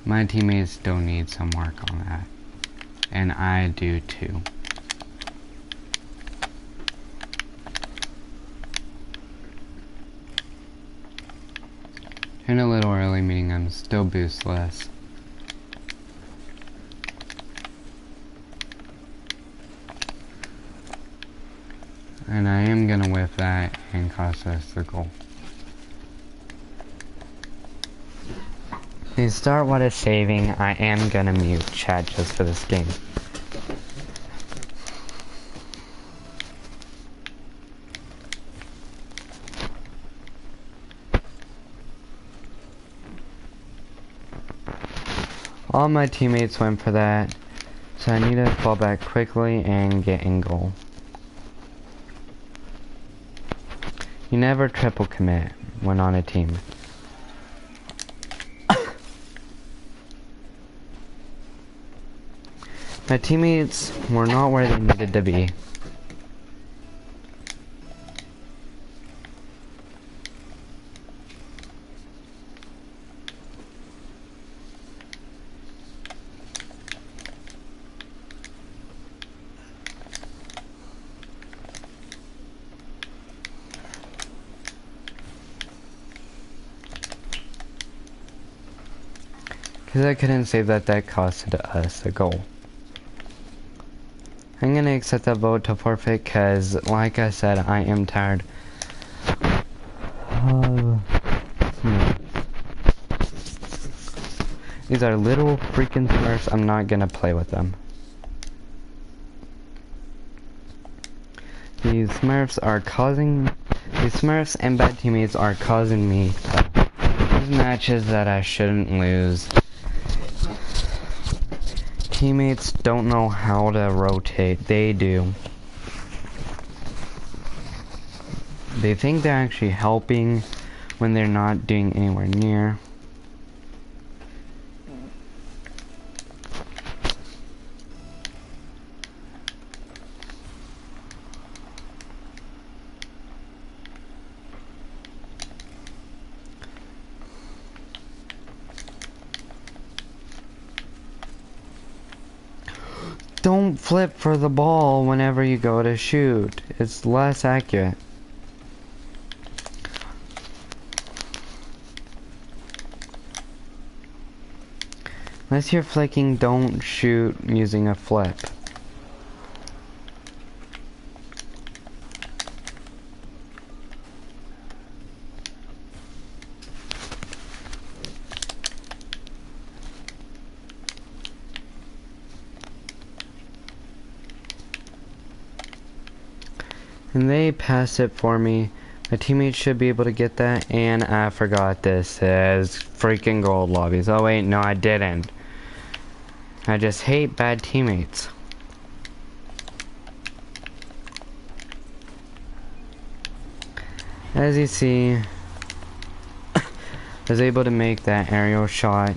My teammates still need some work on that, and I do too. Turned a little early, meaning I'm still boostless. And I am gonna whiff that and cost us the goal. To start what is saving, I am gonna mute chat just for this game. All my teammates went for that, so I need to fall back quickly and get in goal. You never triple commit when on a team. My teammates were not where they needed to be. Because I couldn't save that, that costed us a goal. I'm gonna accept that vote to forfeit because, like I said, I am tired. These are little freaking Smurfs. I'm not gonna play with them. These Smurfs and bad teammates are causing me to lose matches that I shouldn't lose. Teammates don't know how to rotate. They do. They think they're actually helping when they're not doing anywhere near. Don't flip for the ball whenever you go to shoot. It's less accurate. Unless you're flicking, don't shoot using a flip. And they passed it for me. My teammates should be able to get that, and I forgot this says freaking gold lobbies. Oh wait, no I didn't. I just hate bad teammates. As you see, I was able to make that aerial shot.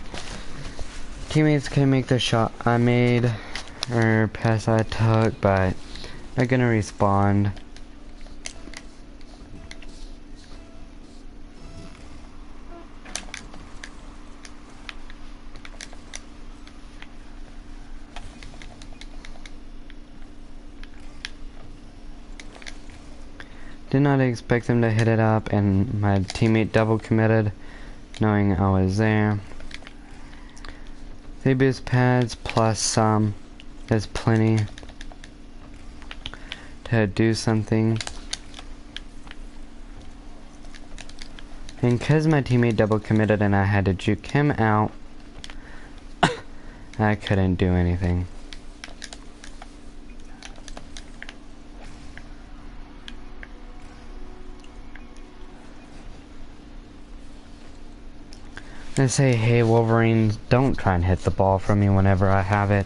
Teammates couldn't make the shot I made, or pass I took, but I'm gonna respawn. Did not expect them to hit it up, and my teammate double committed, knowing I was there. 3 boost pads plus some is plenty to do something. And because my teammate double committed and I had to juke him out, I couldn't do anything. They say, hey Wolverine, don't try and hit the ball from me whenever I have it.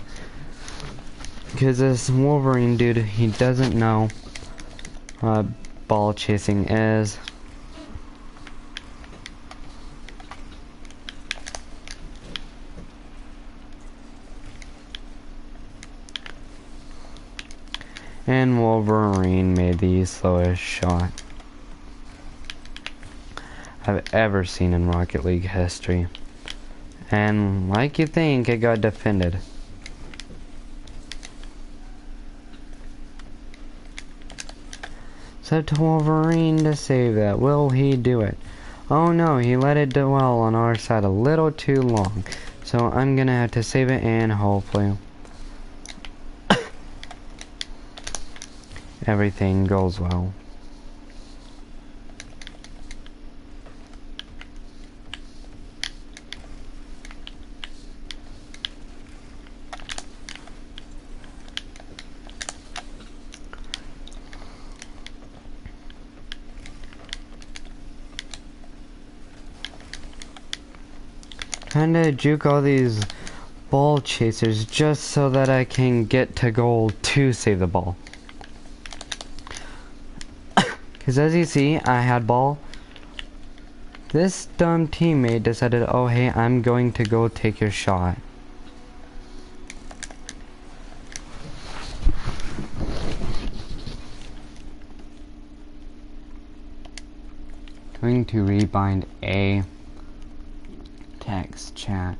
Because this Wolverine dude, he doesn't know what ball chasing is. And Wolverine made the slowest shot I've ever seen in Rocket League history. And like you think, it got defended. It's up to Wolverine to save that. Will he do it? Oh no, he let it dwell on our side a little too long. So I'm gonna have to save it and hopefully everything goes well. Kinda juke all these ball chasers just so that I can get to goal to save the ball. Because as you see, I had ball. This dumb teammate decided, oh hey, I'm going to go take your shot. Going to rebind a text chat.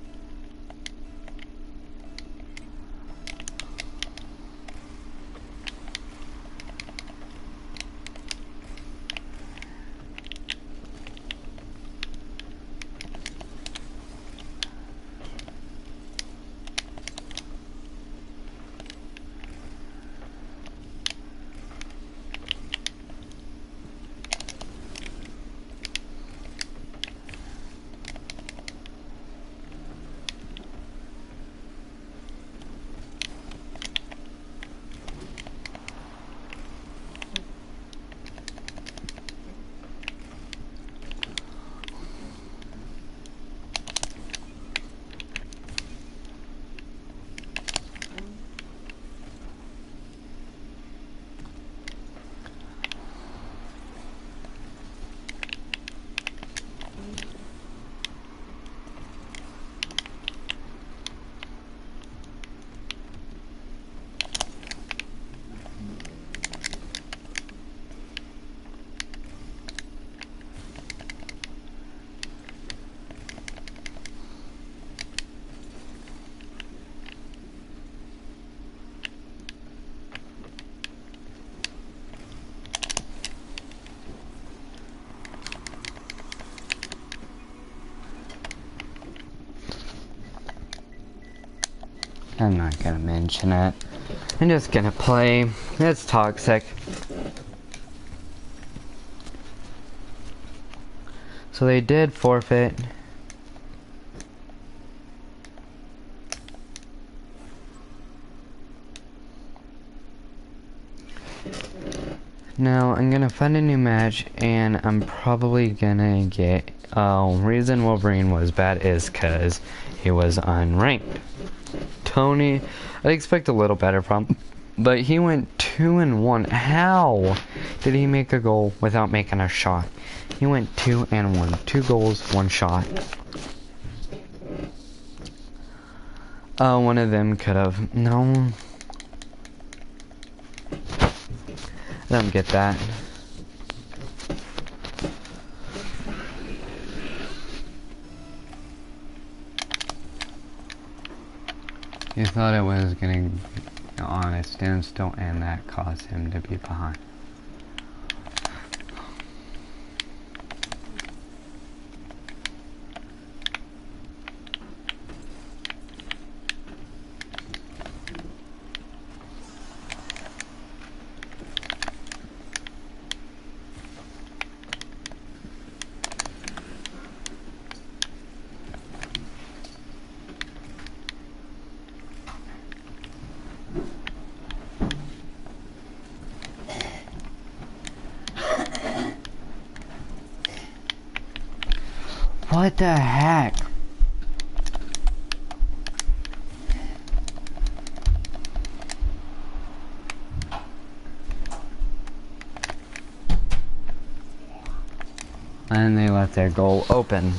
I'm not gonna mention it. I'm just gonna play. It's toxic. So they did forfeit. Now I'm gonna find a new match and I'm probably gonna get reason Wolverine was bad is cause he was unranked. Tony, I'd expect a little better from, but he went 2-1. How did he make a goal without making a shot? He went 2-1. 2 goals, 1 shot. One of them could have. No. I don't get that. He thought it was gonna go on a standstill and that caused him to be behind. What the heck? And they left their goal open.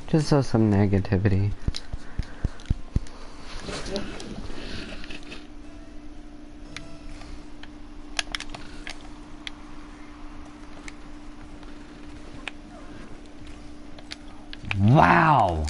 Just saw some negativity. Wow!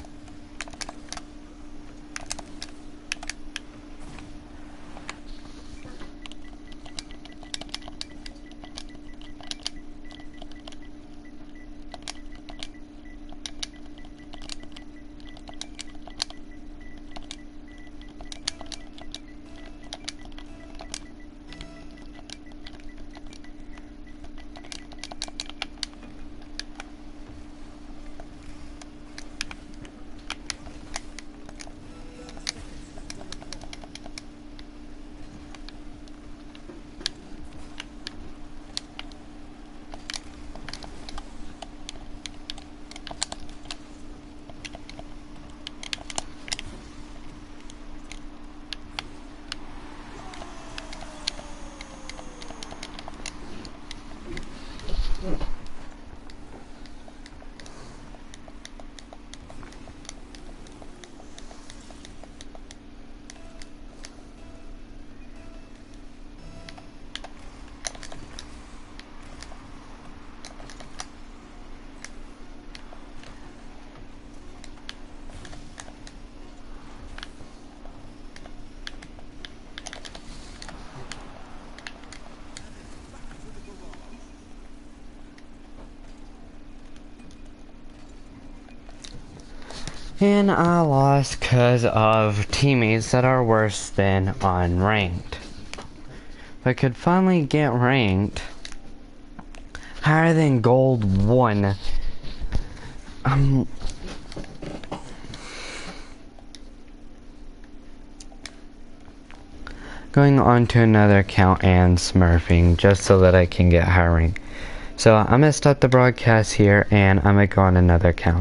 And I lost because of teammates that are worse than unranked. If I could finally get ranked higher than gold 1, I'm going on to another account and smurfing just so that I can get higher rank. So I'm gonna stop the broadcast here and I'm gonna go on another account.